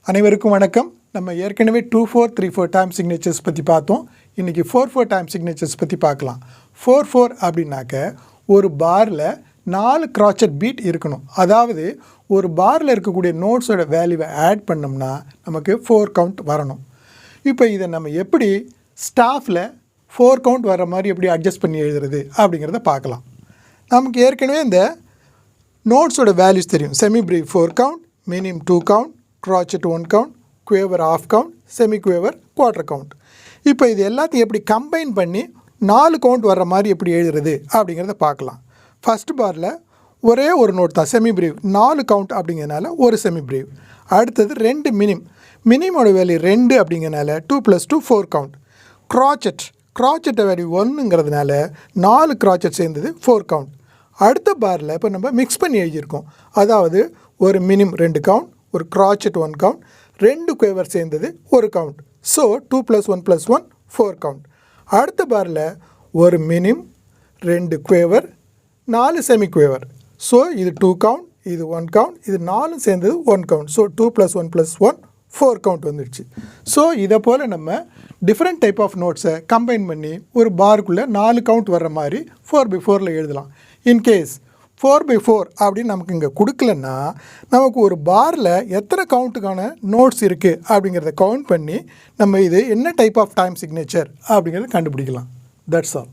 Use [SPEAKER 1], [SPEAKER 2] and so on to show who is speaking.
[SPEAKER 1] அனைவருக்கும் வணக்கம். நம்ம ஏற்கனவே 2-4 3-4 டைம் சிக்னேச்சர்ஸ் பற்றி பார்த்தோம். இன்றைக்கி 4-4 டைம் சிக்னேச்சர்ஸ் பற்றி பார்க்கலாம். 4-4 அப்படின்னாக்க ஒரு பாரில் 4 கிராச்சட் பீட் இருக்கணும். அதாவது ஒரு பாரில் இருக்கக்கூடிய நோட்ஸோட வேல்யூவை ஆட் பண்ணோம்னா நமக்கு 4 கவுண்ட் வரணும். இப்போ இதை நம்ம எப்படி ஸ்டாஃபில் 4 கவுண்ட் வர மாதிரி எப்படி அட்ஜஸ்ட் பண்ணி எழுதுறது அப்படிங்கிறத பார்க்கலாம். நமக்கு ஏற்கனவே இந்த நோட்ஸோட வேல்யூஸ் தெரியும். Semi brave 4 count, மினிம் 2 count, crotchet 1 count, quaver half count, semi quaver quarter count. இப்போ இது எல்லாத்தையும் எப்படி கம்பைன் பண்ணி 4 கவுண்ட் வர்ற மாதிரி எப்படி எழுதுறது அப்படிங்கிறத பார்க்கலாம். ஃபஸ்ட் பாரில் ஒரே ஒரு நோட் தான் செமி பிரீவ், 4 கவுண்ட் அப்படிங்கிறதுனால ஒரு செமி பிரீவ். அடுத்தது 2 மினிமோட வேல்யூ 2 அப்படிங்கிறதுனால 2 + 2 4 கவுண்ட். க்ராச்செட்டை வேல்யூ 1ங்கிறதுனால 4 க்ராச்செட் சேர்ந்தது 4 கவுண்ட். அடுத்த பாரில் இப்போ நம்ம மிக்ஸ் பண்ணி எழுதியிருக்கோம். அதாவது ஒரு மினிம் 2 கவுண்ட், ஒரு crotchet 1 கவுண்ட், 2 குவேவர் சேர்ந்தது ஒரு கவுண்ட். So 2 + 1 + 1 4 count. அடுத்த பாரில் ஒரு மினிம், 2 குவேவர், 4 செமி குவேவர். ஸோ இது 2 கவுண்ட், இது 1 கவுண்ட், இது 4 சேர்ந்தது 1 கவுண்ட். ஸோ 2 + 1 + 1 4 கவுண்ட் வந்துடுச்சு. ஸோ இதை போல் நம்ம டிஃப்ரெண்ட் டைப் ஆஃப் நோட்ஸை கம்பைன் பண்ணி ஒரு பாருக்குள்ளே 4 கவுண்ட் வர்ற மாதிரி 4/4 எழுதலாம். இன்கேஸ் 4/4 அப்படின்னு நமக்கு இங்கே கொடுக்கலன்னா நமக்கு ஒரு பாரில் எத்தனை கவுண்ட்டுக்கான நோட்ஸ் இருக்குது அப்படிங்கிறத கவுண்ட் பண்ணி நம்ம இது என்ன டைப் ஆஃப் டைம் சிக்னேச்சர் அப்படிங்கிறத கண்டுபிடிக்கலாம். That's all.